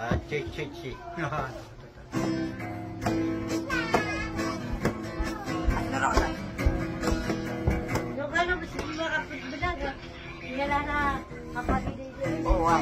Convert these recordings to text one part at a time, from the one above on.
Cik, cik, cik. Oh, wow.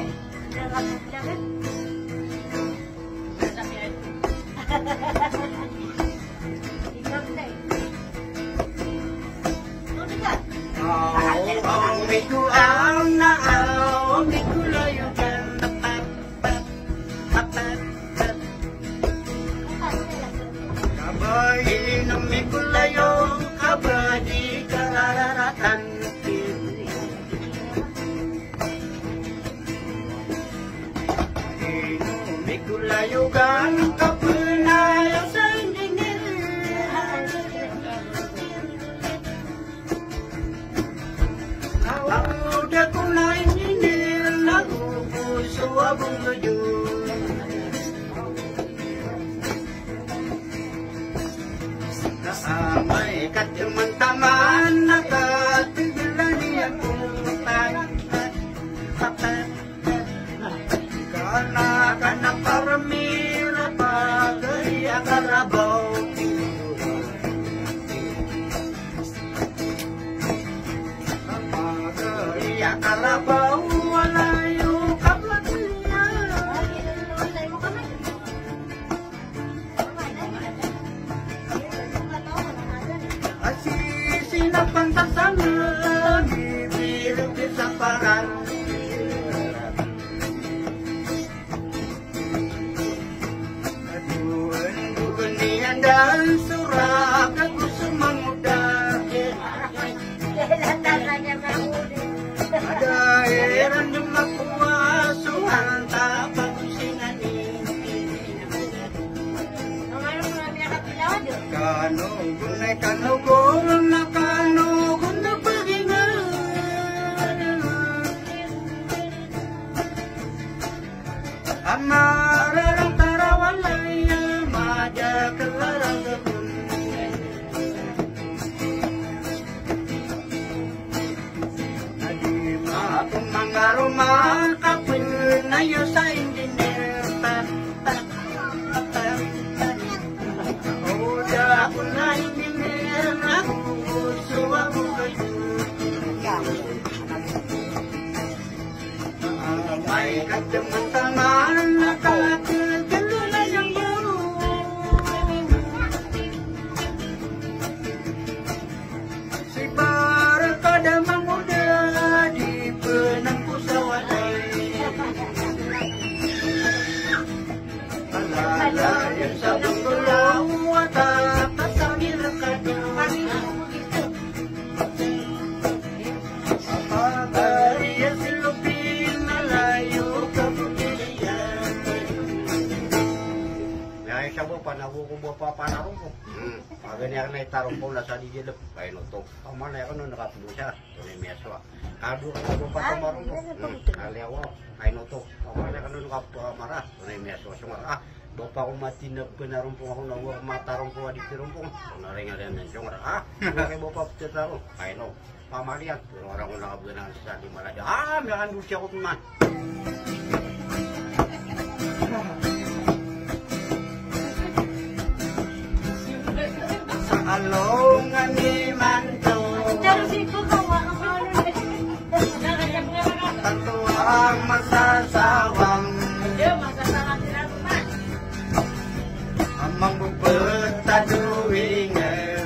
Layukan kapenayo sa dingin Nauda ko na ininil Nagupuso abong lujud Naamay katilman taman Nakatigilan niya kumpan Kana paramira pagaya karabaw Pagaya karabaw walayo kaplatnya Asisi na pantasana bibirang disamparan dan surat aku semangudar ada heran demak puasuhan tak bagusingan ini kanu gunai kanu guna kanu guna pegingan amarang tarawalaya maja kelarang kebun adima aku mangaruma kapun ayo sain dinner udah aku naik dinner aku suamu kayu Mai kateman taman nakakagala yang baru Si bara kada manguda di penangku sawadai Alala yang sabung belau atap sambil kadu Apa ya silupin malayo kabutian Ya sabo panawo ko bapa panarong ko Agani ang naitarong ko nasa digilap kay no to Tama na ako no nakapulo siya to ni meswa Kadu ka bapa tamarong ko Alewa kay no to Tama na ako no nakapamara to ni meswa sungar Bapa ko mati na penarong po ako nawa matarong ko adik tirong po Naringan yan sungar Kay bapa tetarong kay no Pamalian, orang ko nakabunan sa di Malaja. May handul siya ko teman. Sa alongan ni Manto. Tanto ang masasawang. Amang bubet taduingan.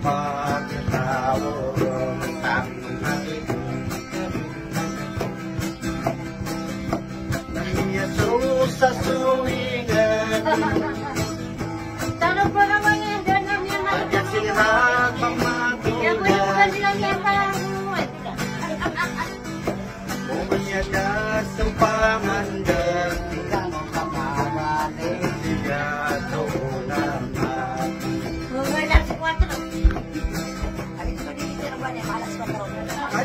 Pagkatawang tanghaliku Nangyasok sa suwingan Tanong po naman yung ganun yung Pagkat sinirap ang magulan Umiyada sa pamandan Siya tunan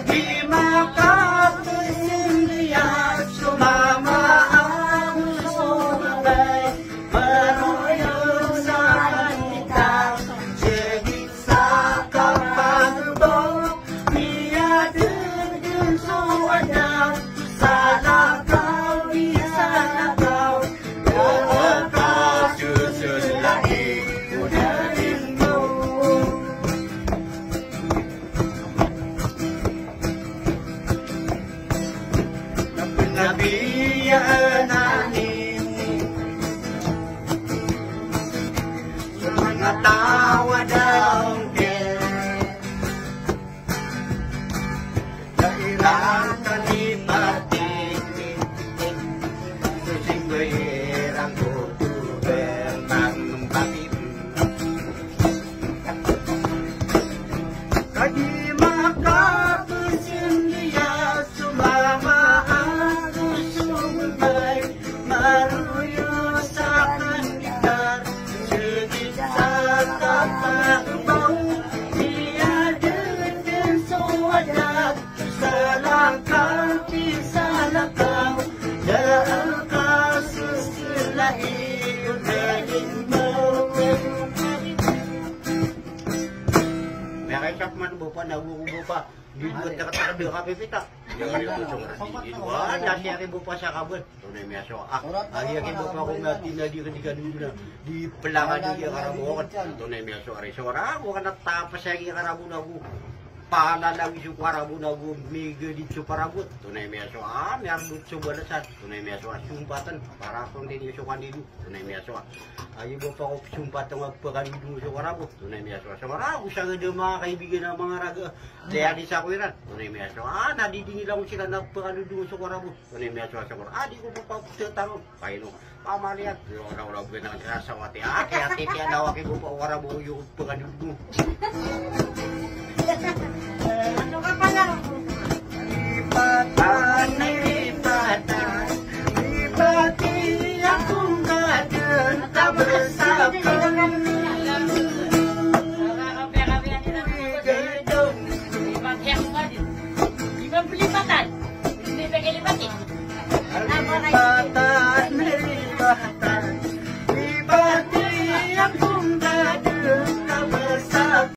Di makapasindihan sumama ang sumabay Biyaan namin mga tawa daw dailan kalipatin susing bayerang kutuber tanong bakit kadi makapusin dia sumama aku sumay maruyo sa kandidat sedih sa kapagbaw dia dengan suwadat salah kaki salah kau dalam kasus lahir dari Mereka man bupa nagugubo pa di buat nakatabi kape pita. Jangan di luar nasi hari bupa sa kabut. Tunay meso ah. Hari hari bupa ko natin na di ketika dulu na di pelangan dia karabuan. Tunay meso ari sora bukan natapas lagi karabu nagu. Pahala lagi su karabu nagu mega di cuparabut. Tunay meso ah merbut coba lesat. Tunay meso sumpatan para pun di sukan di tunay meso. Ayo bupa ko sumpatan magpakan di su karabu. Tunay meso sora usah gede mga kaibigan ng mga raga. Daya di sakwiran. Tunay meso ah nadidingi lang sila nagpakan di su karabu. Tunay meso sora di ko bupa tatanong. Kaino pamaliat ora benang rasa wati ah kaya titi ada waki bupa karabu yung pakan di. Ano ka pala? Lipatan ay lipatan lipati akong gadan kamasapang Nakakapya-kapya nila. gayon Ipagyak mo din. Di ba pelipatan? Hindi ba kilipat eh?